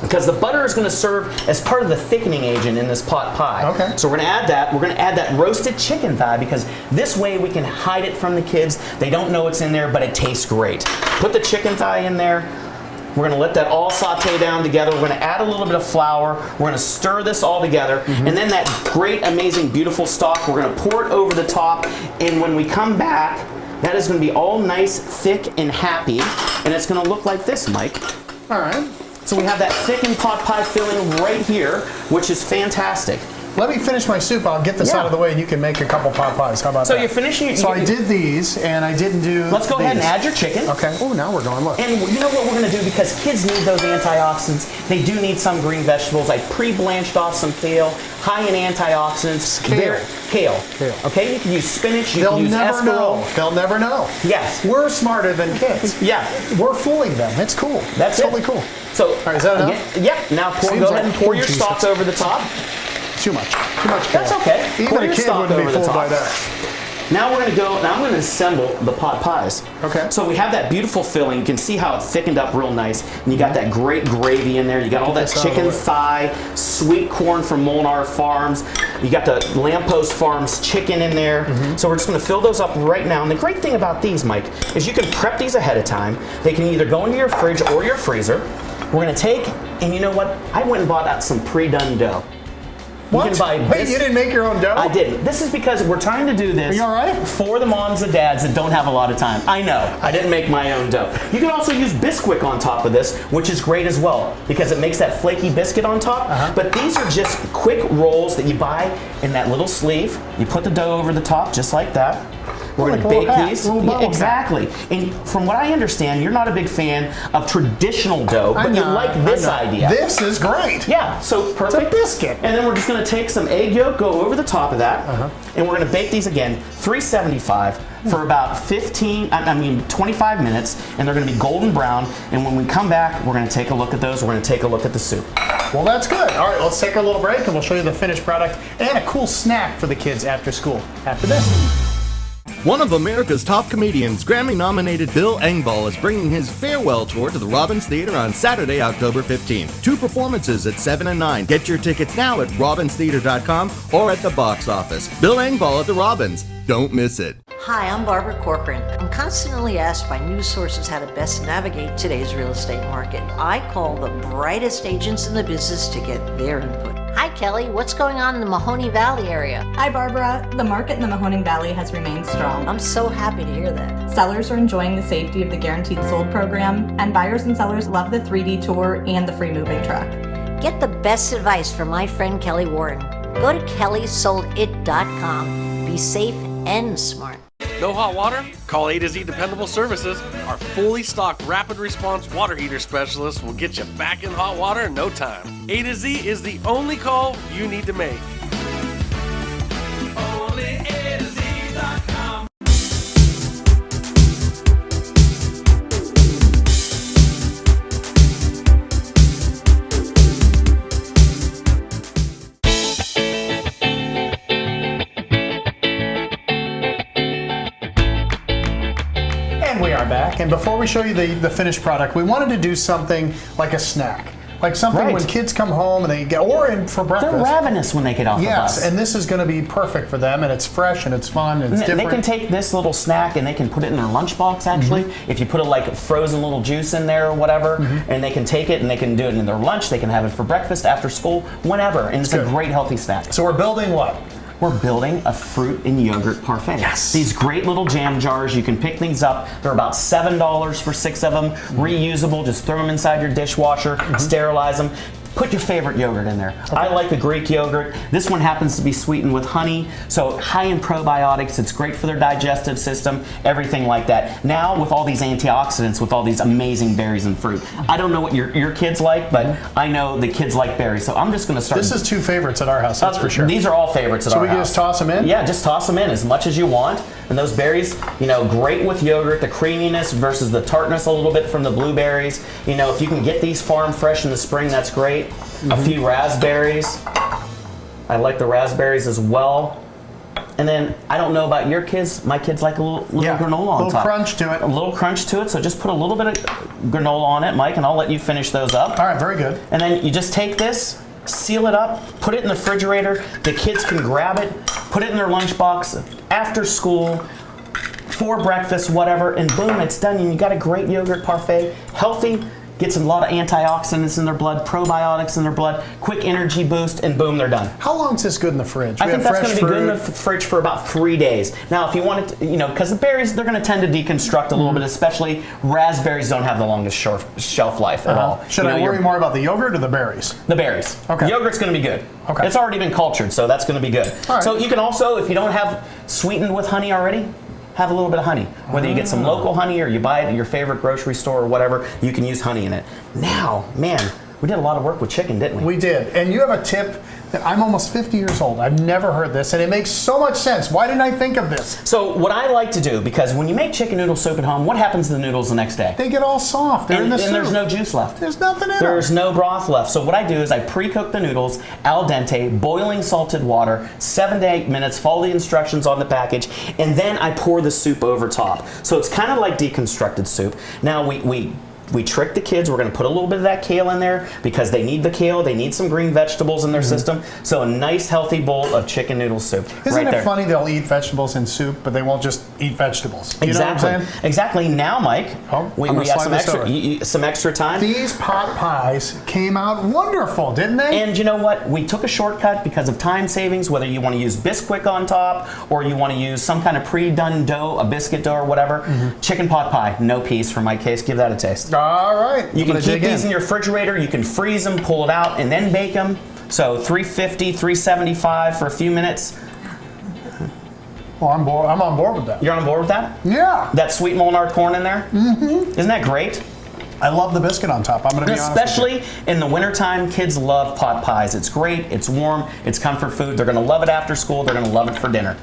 because the butter is going to serve as part of the thickening agent in this pot pie. Okay. So we're going to add that. We're going to add that roasted chicken thigh, because this way we can hide it from the kids. They don't know it's in there, but it tastes great. Put the chicken thigh in there. We're going to let that all saute down together. We're going to add a little bit of flour. We're going to stir this all together. And then that great, amazing, beautiful stock, we're going to pour it over the top. And when we come back, that is going to be all nice, thick, and happy. And it's going to look like this, Mike. All right. So we have that thickened pot pie filling right here, which is fantastic. Let me finish my soup. I'll get this out of the way, and you can make a couple pot pies. How about that? So you're finishing. So I did these, and I didn't do. Let's go ahead and these. add your chicken. Okay. Oh, now we're going. Look. And you know what we're going to do, because kids need those antioxidants. They do need some green vegetables. I pre-blanched off some kale, high in antioxidants. Kale. Okay, you can use spinach. You can use never escarole. know. They'll never know. Yes. We're smarter than kids. Yeah. We're fooling them. It's cool. That's totally cool. So, all right, is that enough? Yeah. Now go ahead and pour your stock over the top. Too much. Too much. That's okay. Even Pour a your kid stock wouldn't be over the fooled by top. that. Now we're going to go. Now I'm going to assemble the pot pies. Okay. So we have that beautiful filling. You can see how it thickened up real nice, and you got that great gravy in there. You got all that chicken thigh, sweet corn from Molnar Farms. You got the Lamppost Farms chicken in there. So we're just going to fill those up right now. And the great thing about these, Mike, is you can prep these ahead of time. They can either go into your fridge or your freezer. We're going to take, and you know what? I went and bought out some pre-done dough. What? You can buy Wait, this. you didn't make your own dough? I didn't. This is because we're trying to do this. Are you all right? For the moms and dads that don't have a lot of time. I know. I didn't make my own dough. You can also use Bisquick on top of this, which is great as well, because it makes that flaky biscuit on top. But these are just quick rolls that you buy in that little sleeve. You put the dough over the top just like that. We're Like going a to little bake hat, these. little bubble cap. Exactly. And from what I understand, you're not a big fan of traditional dough, but you like this idea. This is great. Yeah, so perfect. It's a biscuit. And then we're just going to take some egg yolk, go over the top of that, and we're going to bake these again, 375 for about 25 minutes, and they're going to be golden brown. And when we come back, we're going to take a look at those. We're going to take a look at the soup. Well, that's good. All right, let's take our little break, and we'll show you the finished product and a cool snack for the kids after school. After this. One of America's top comedians, Grammy-nominated Bill Engvall, is bringing his farewell tour to the Robbins Theater on Saturday, October 15th. 2 performances at 7 and 9. Get your tickets now at robbinstheater.com or at the box office. Bill Engvall at the Robbins. Don't miss it. Hi, I'm Barbara Corcoran. I'm constantly asked by news sources how to best navigate today's real estate market. I call the brightest agents in the business to get their input. Hi, Kelly. What's going on in the Mahoney Valley area? Hi, Barbara. The market in the Mahoning Valley has remained strong. I'm so happy to hear that. Sellers are enjoying the safety of the Guaranteed Sold program, and buyers and sellers love the 3D tour and the free moving truck. Get the best advice from my friend Kelly Warren. Go to kellysoldit.com. Be safe and smart. No hot water? Call A to Z Dependable Services. Our fully stocked rapid response water heater specialist will get you back in hot water in no time. A to Z is the only call you need to make. Only A to Z.com. And we are back. And before we show you the finished product, we wanted to do something like a snack. Like something Right. when kids come home and they get, for breakfast. They're ravenous when they get off the bus. Yes, and this is going to be perfect for them, and it's fresh and it's fun and it's different. They can take this little snack and they can put it in their lunchbox, actually. If you put a frozen little juice in there or whatever, and they can take it and they can do it in their lunch, they can have it for breakfast, after school, whenever. And it's a great healthy snack. So we're building what? We're building a fruit and yogurt parfait. Yes. These great little jam jars. You can pick these up. They're about $7 for 6 of them. Reusable. Just throw them inside your dishwasher. Sterilize them. Put your favorite yogurt in there. I like the Greek yogurt. This one happens to be sweetened with honey, so high in probiotics. It's great for their digestive system, everything like that. Now with all these antioxidants, with all these amazing berries and fruit. I don't know what your kids like, but I know the kids like berries, so I'm just going to start. This is 2 favorites at our house, that's for sure. These are all favorites at our house. So we can just toss them in? Yeah, just toss them in as much as you want. And those berries, great with yogurt, the creaminess versus the tartness a little bit from the blueberries. If you can get these farm fresh in the spring, that's great. A few raspberries. I like the raspberries as well. And then, I don't know about your kids, my kids like a little granola on top. A little crunch to it. A little crunch to it, so just put a little bit of granola on it, Mike, and I'll let you finish those up. All right, very good. And then you just take this, seal it up, put it in the refrigerator. The kids can grab it, put it in their lunchbox after school, for breakfast, whatever, and boom, it's done. And you got a great yogurt parfait, healthy, gets a lot of antioxidants in their blood, probiotics in their blood, quick energy boost, and boom, they're done. How long is this good in the fridge? I think that's going to be good in the fridge for about 3 days. Now, if you want it, because the berries, they're going to tend to deconstruct a little bit, especially raspberries don't have the longest shelf life at all. Should I worry more about the yogurt or the berries? The berries. Okay. The yogurt's going to be good. Okay. It's already been cultured, so that's going to be good. All right. So you can also, if you don't have sweetened with honey already, have a little bit of honey. Whether you get some local honey or you buy it at your favorite grocery store or whatever, you can use honey in it. Now, man, we did a lot of work with chicken, didn't we? We did. And you have a tip that I'm almost 50 years old. I've never heard this, and it makes so much sense. Why didn't I think of this? So what I like to do, because when you make chicken noodle soup at home, what happens to the noodles the next day? They get all soft. They're in the soup. And there's no juice left. There's nothing in There's them. no broth left. So what I do is I pre-cook the noodles al dente, boiling salted water, 7 to 8 minutes, follow the instructions on the package, and then I pour the soup over top. So it's kind of like deconstructed soup. Now we trick the kids. We're going to put a little bit of that kale in there because they need the kale. They need some green vegetables in their system. So a nice healthy bowl of chicken noodle soup. Isn't right it there. funny they'll eat vegetables in soup, but they won't just eat vegetables? You Exactly. know what I'm saying? Exactly. Now, Mike, we gonna have slide some this extra, some extra time. These pot pies came out wonderful, didn't they? And you know what? We took a shortcut because of time savings, whether you want to use Bisquick on top or you want to use some kind of pre-done dough, a biscuit dough or whatever. Chicken pot pie, no peas for my case. Give that a taste. All right. You can keep these in your refrigerator. You can freeze them, pull it out, and then bake them. So 350, 375 for a few minutes. Well, I'm on board with that. You're on board with that? Yeah. That sweet Molnard corn in there? Mm-hmm. Isn't that great? I love the biscuit on top. I'm going to be honest with Especially in the wintertime, kids love pot pies. It's great, it's warm, it's comfort food. They're going to love it after school. They're going to love it for dinner.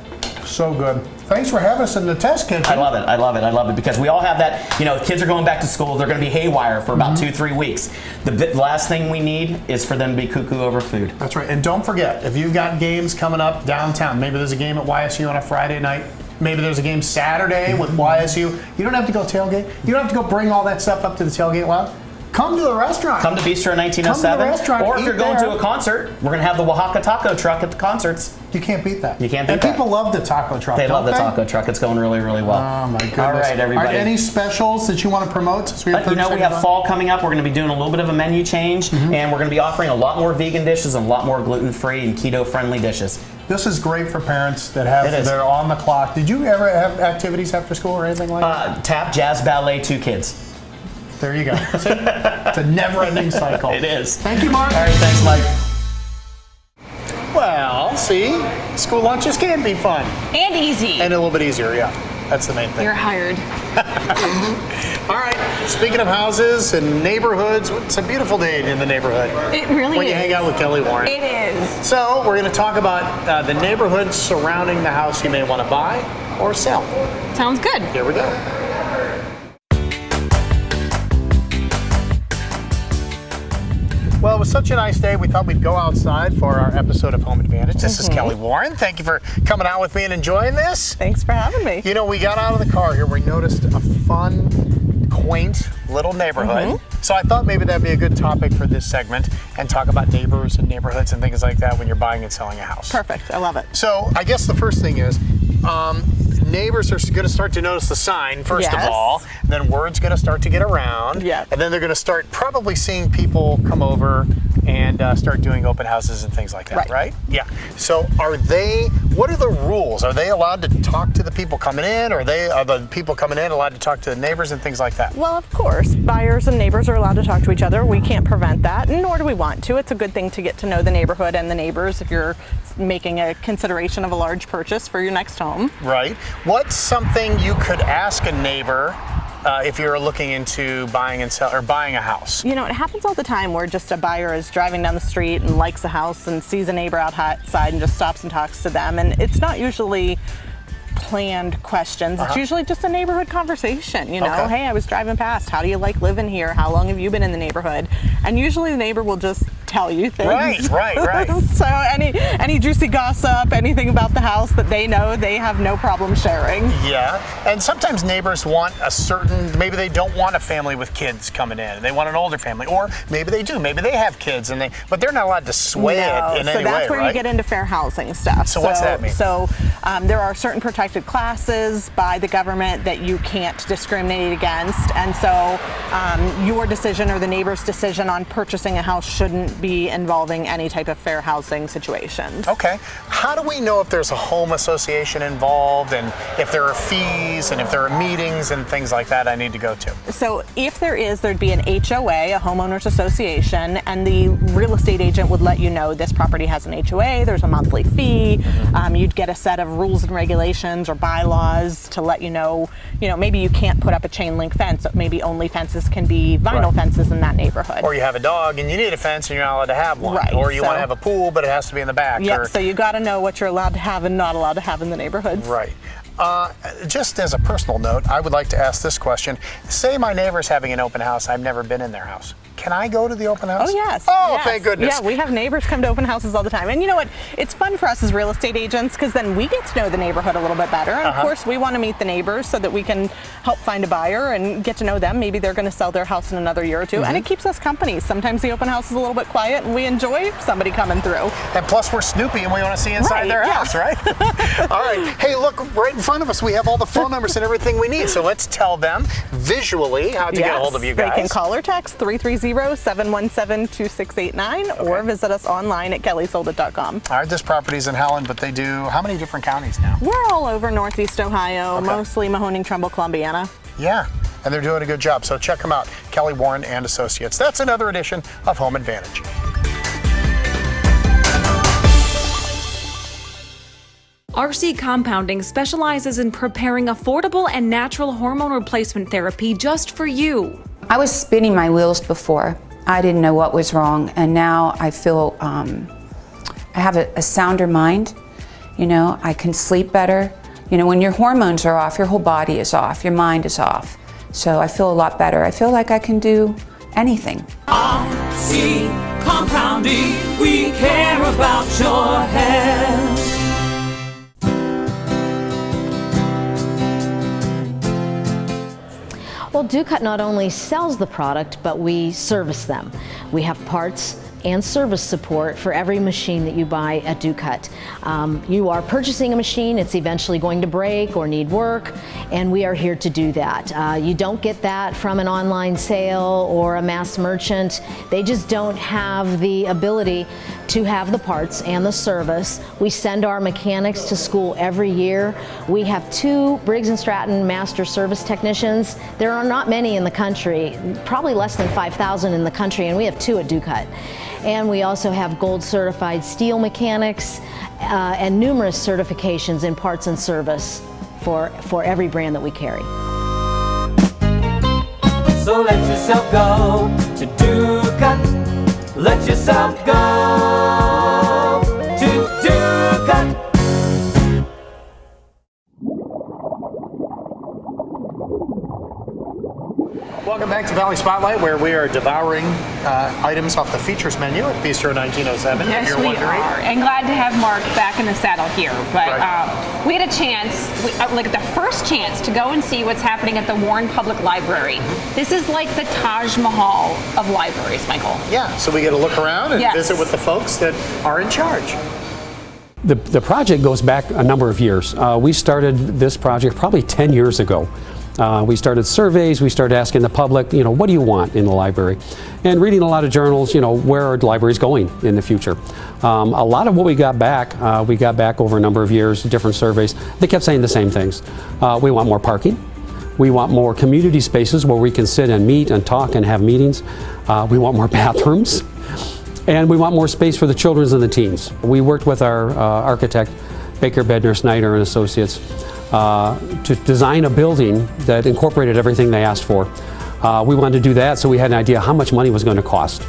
So good. Thanks for having us in the test kitchen. I love it. I love it. I love it because we all have that. You know, kids are going back to school. They're going to be haywire for about 2-3 weeks. The last thing we need is for them to be cuckoo over food. That's right. And don't forget, if you've got games coming up downtown, maybe there's a game at YSU on a Friday night. Maybe there's a game Saturday with YSU. You don't have to go tailgate. You don't have to go bring all that stuff up to the tailgate lot. Come to the restaurant. Come to Bistro 1907. Come to the restaurant, or if you're going there. to a concert, we're going to have the Oaxaca taco truck at the concerts. You can't beat that. You can't beat and that. people love the taco truck. They love the don't taco truck. It's going really, really well. Oh my goodness. All right, everybody. Are there any specials that you want to promote? Since we have we have fall coming up. We're going to be doing a little bit of a menu change, and we're going to be offering a lot more vegan dishes and a lot more gluten-free and keto-friendly dishes. This is great for parents that have they're on the clock. Did you ever have activities after school or anything like that? Tap, jazz, ballet, 2 kids. There you go. It's a never-ending cycle. It is. Thank you, Mark. All right, thanks, Mike. Well, see, school lunches can be fun. And easy. And a little bit easier, yeah. That's the main thing. You're hired. All right, speaking of houses and neighborhoods, it's a beautiful day in the neighborhood. It really when is. you hang out with Kelly Warren. It is. So we're going to talk about the neighborhoods surrounding the house you may want to buy or sell. Sounds good. Here we go. Well, it was such a nice day, we thought we'd go outside for our episode of Home Advantage. This is Kelly Warren. Thank you for coming out with me and enjoying this. Thanks for having me. You know, we got out of the car here, we noticed a fun, quaint little neighborhood. So I thought maybe that'd be a good topic for this segment and talk about neighbors and neighborhoods and things like that when you're buying and selling a house. Perfect. I love it. So I guess the first thing is, neighbors are going to start to notice the sign, first of all. Then word's going to start to get around. Yeah. And then they're going to start probably seeing people come over and start doing open houses and things like that, right? Yeah. So what are the rules? Are they allowed to talk to the people coming in? Are the people coming in allowed to talk to the neighbors and things like that? Well, of course, buyers and neighbors are allowed to talk to each other. We can't prevent that, nor do we want to. It's a good thing to get to know the neighborhood and the neighbors if you're making a consideration of a large purchase for your next home. Right. What's something you could ask a neighbor if you're looking into buying a house? You know, it happens all the time where just a buyer is driving down the street and likes a house and sees a neighbor outside and just stops and talks to them. And it's not usually planned questions. It's usually just a neighborhood conversation. You know, hey, I was driving past. How do you like living here? How long have you been in the neighborhood? And usually the neighbor will just tell you things. Right. So any juicy gossip, anything about the house that they know, they have no problem sharing. Yeah, and sometimes neighbors want maybe they don't want a family with kids coming in. They want an older family, or maybe they do. Maybe they have kids, but they're not allowed to sway it in any way, So that's where right? you get into fair housing stuff. So what's that mean? So there are certain protected classes by the government that you can't discriminate against, and so your decision or the neighbor's decision on purchasing a house shouldn't be involving any type of fair housing situations. Okay. How do we know if there's a home association involved and if there are fees and if there are meetings and things like that I need to go to? So if there is, there'd be an HOA, a homeowners association, and the real estate agent would let you know this property has an HOA, there's a monthly fee, you'd get a set of rules and regulations or bylaws to let you know, maybe you can't put up a chain link fence, maybe only fences can be vinyl fences in that neighborhood. Or you have a dog and you need a fence and you're not allowed to have one. Or you want to have a pool but it has to be in the back. Yeah, so you got to know what you're allowed to have and not allowed to have in the neighborhoods. Right. Just as a personal note, I would like to ask this question. Say my neighbor's having an open house. I've never been in their house. Can I go to the open house? Oh, yes. Oh, yes. Thank goodness. Yeah, we have neighbors come to open houses all the time. And you know what? It's fun for us as real estate agents because then we get to know the neighborhood a little bit better. And of course, we want to meet the neighbors so that we can help find a buyer and get to know them. Maybe they're going to sell their house in another year or two. And it keeps us company. Sometimes the open house is a little bit quiet and we enjoy somebody coming through. And plus, we're Snoopy and we want to see inside their house, right? All right. Hey, look, right in front of us, we have all the phone numbers and everything we need. So let's tell them visually how to get a hold of you guys. They can call or text 330-717-2689 or visit us online at kellysoldit.com. All right, this property's in Howland, but they do how many different counties now? We're all over Northeast Ohio, mostly Mahoning, Trumbull, Columbiana. Yeah, and they're doing a good job. So check them out, Kelly Warren and Associates. That's another edition of Home Advantage. RC Compounding specializes in preparing affordable and natural hormone replacement therapy just for you. I was spinning my wheels before. I didn't know what was wrong, and now I feel I have a sounder mind. You know, I can sleep better. You know, when your hormones are off, your whole body is off, your mind is off. So I feel a lot better. I feel like I can do anything. RC Compounding, we care about your health. Well, Ducat not only sells the product, but we service them. We have parts and service support for every machine that you buy at Ducat. You are purchasing a machine, it's eventually going to break or need work, and we are here to do that. You don't get that from an online sale or a mass merchant. They just don't have the ability to have the parts and the service. We send our mechanics to school every year. We have 2 Briggs & Stratton master service technicians. There are not many in the country, probably less than 5,000 in the country, and we have 2 at Ducat. And we also have gold certified steel mechanics and numerous certifications in parts and service for every brand that we carry. So let yourself go to Ducat. Let yourself go to Ducat. Welcome back to Valley Spotlight, where we are devouring items off the features menu at Bistro 1907. Yes, if you're we wondering. are. And glad to have Mark back in the saddle here. But we had a chance, like the first chance, to go and see what's happening at the Warren Public Library. This is like the Taj Mahal of libraries, Michael. Yeah, so we get to look around and Yes. visit with the folks that are in charge. The project goes back a number of years. We started this project probably 10 years ago. We started surveys, we started asking the public, you know, what do you want in the library? And reading a lot of journals, you know, where are libraries going in the future? A lot of what we got back over a number of years, different surveys, they kept saying the same things. We want more parking. We want more community spaces where we can sit and meet and talk and have meetings. We want more bathrooms. And we want more space for the children and the teens. We worked with our architect, Baker Bednar Snyder and Associates, to design a building that incorporated everything they asked for. We wanted to do that, so we had an idea how much money was going to cost.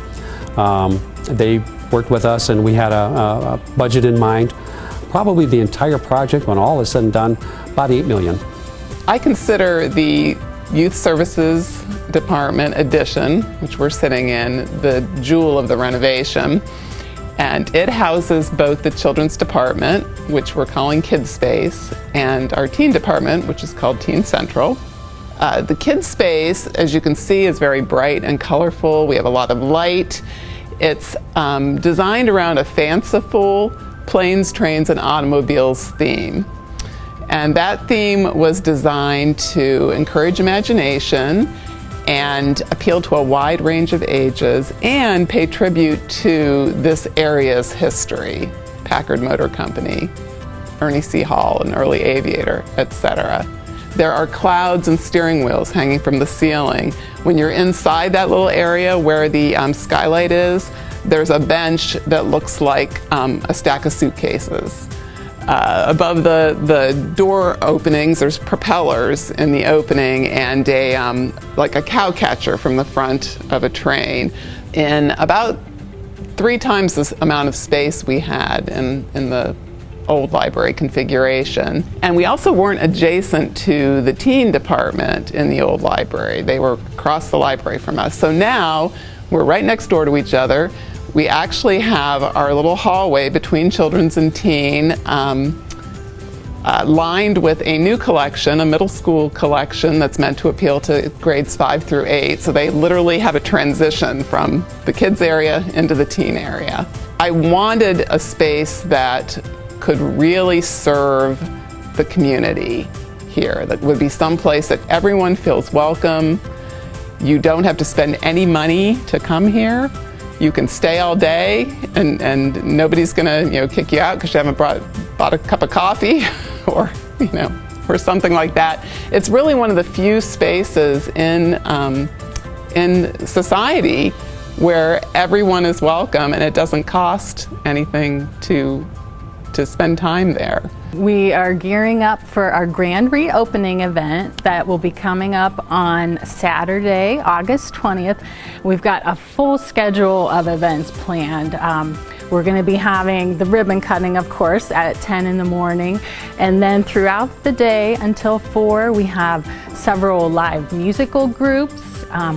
They worked with us, and we had a budget in mind. Probably the entire project, when all is said and done, about $8 million. I consider the Youth Services Department addition, which we're sitting in, the jewel of the renovation. And it houses both the Children's Department, which we're calling Kids Space, and our Teen Department, which is called Teen Central. The Kids Space, as you can see, is very bright and colorful. We have a lot of light. It's designed around a fanciful planes, trains, and automobiles theme. And that theme was designed to encourage imagination and appeal to a wide range of ages and pay tribute to this area's history. Packard Motor Company, Ernie C. Hall, an early aviator, etc. There are clouds and steering wheels hanging from the ceiling. When you're inside that little area where the skylight is, there's a bench that looks like a stack of suitcases. Above the door openings, there's propellers in the opening and like a cow catcher from the front of a train. In about 3 times the amount of space we had in the old library configuration. And we also weren't adjacent to the teen department in the old library. They were across the library from us. So now we're right next door to each other. We actually have our little hallway between children's and teen lined with a new collection, a middle school collection that's meant to appeal to grades 5 through 8. So they literally have a transition from the kids area into the teen area. I wanted a space that could really serve the community here, that would be someplace that everyone feels welcome. You don't have to spend any money to come here. You can stay all day and nobody's gonna kick you out because you haven't bought a cup of coffee or or something like that. It's really one of the few spaces in society where everyone is welcome and it doesn't cost anything to spend time there. We are gearing up for our grand reopening event that will be coming up on Saturday, August 20th. We've got a full schedule of events planned. We're going to be having the ribbon cutting, of course, at 10 in the morning. And then throughout the day until 4, we have several live musical groups.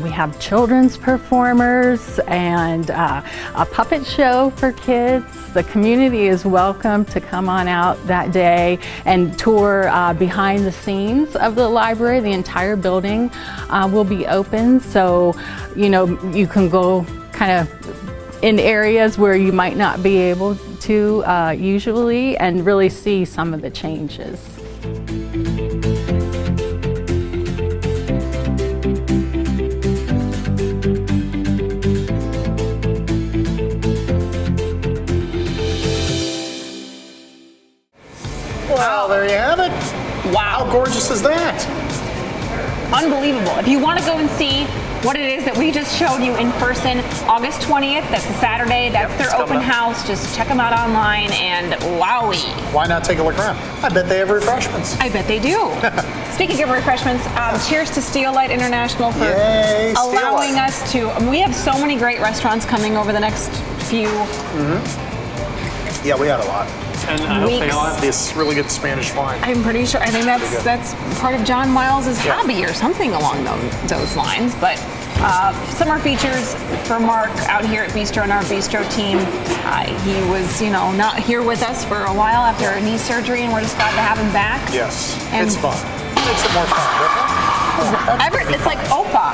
We have children's performers and a puppet show for kids. The community is welcome to come on out that day and tour behind the scenes of the library. The entire building will be open, so you can go kind of in areas where you might not be able to usually and really see some of the changes. Well, there you have it. Wow, how gorgeous is that? Unbelievable. If you want to go and see what it is that we just showed you in person, August 20th, that's a Saturday, that's their open house. Just check them out online and wowie. Why not take a look around? I bet they have refreshments. I bet they do. Speaking of refreshments, cheers to Steel Light International for allowing us to. We have so many great restaurants coming over the next few. Yeah, we had a lot. And I hope they all have this really good Spanish wine. I'm pretty sure. I think that's part of John Miles's hobby or something along those lines. But summer features for Mark out here at Bistro and our Bistro team. He was, not here with us for a while after a knee surgery, and we're just glad to have him back. Yes, and it's fun. Makes it more fun. It's like Opa.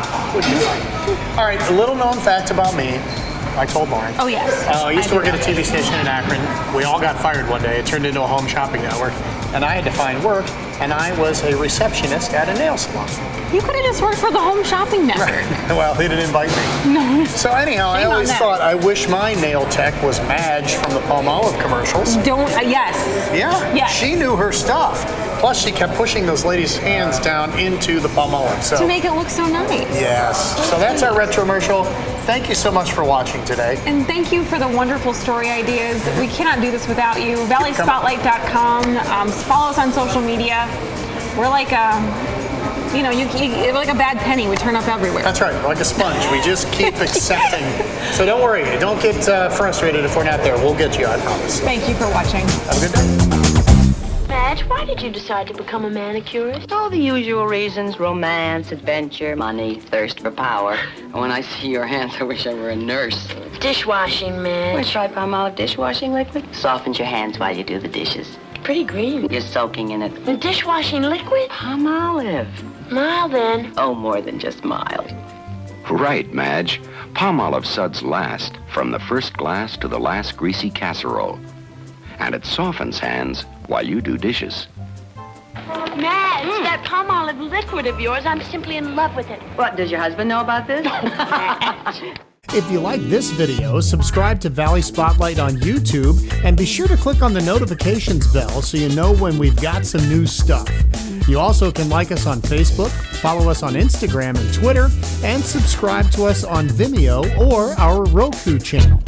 All right, a little known fact about me. I told Lauren. Oh, yes. I used to work at a TV station in Akron. We all got fired one day. It turned into a home shopping network. And I had to find work, and I was a receptionist at a nail salon. You could have just worked for the home shopping network. Right. Well, they didn't invite me. No. So anyhow, I always thought, I wish my nail tech was Madge from the Palmolive commercials. Yes. Yeah. Yes. She knew her stuff. Plus, she kept pushing those ladies' hands down into the Palmolive. So to make it look so nice. Yes. So that's our retromercial. Thank you so much for watching today. And thank you for the wonderful story ideas. We cannot do this without you. ValleySpotlight.com. Follow us on social media. We're like you're like a bad penny. We turn up everywhere. That's right. We're like a sponge. We just keep accepting. So don't worry. Don't get frustrated if we're not there. We'll get you, I promise. Thank you for watching. Have a good day. Madge, why did you decide to become a manicurist? All the usual reasons: romance, adventure, money, thirst for power. And when I see your hands, I wish I were a nurse. Dishwashing, Madge. Let's try Palmolive dishwashing liquid. Softens your hands while you do the dishes. Pretty green. You're soaking in it. And dishwashing liquid? Palmolive. Mild, then. Oh, more than just mild. Right, Madge. Palmolive suds last, from the first glass to the last greasy casserole. And it softens hands while you do dishes. Madge, that Palmolive liquid of yours, I'm simply in love with it. What, does your husband know about this? If you like this video, subscribe to Valley Spotlight on YouTube and be sure to click on the notifications bell so you know when we've got some new stuff. You also can like us on Facebook, follow us on Instagram and Twitter, and subscribe to us on Vimeo or our Roku channel.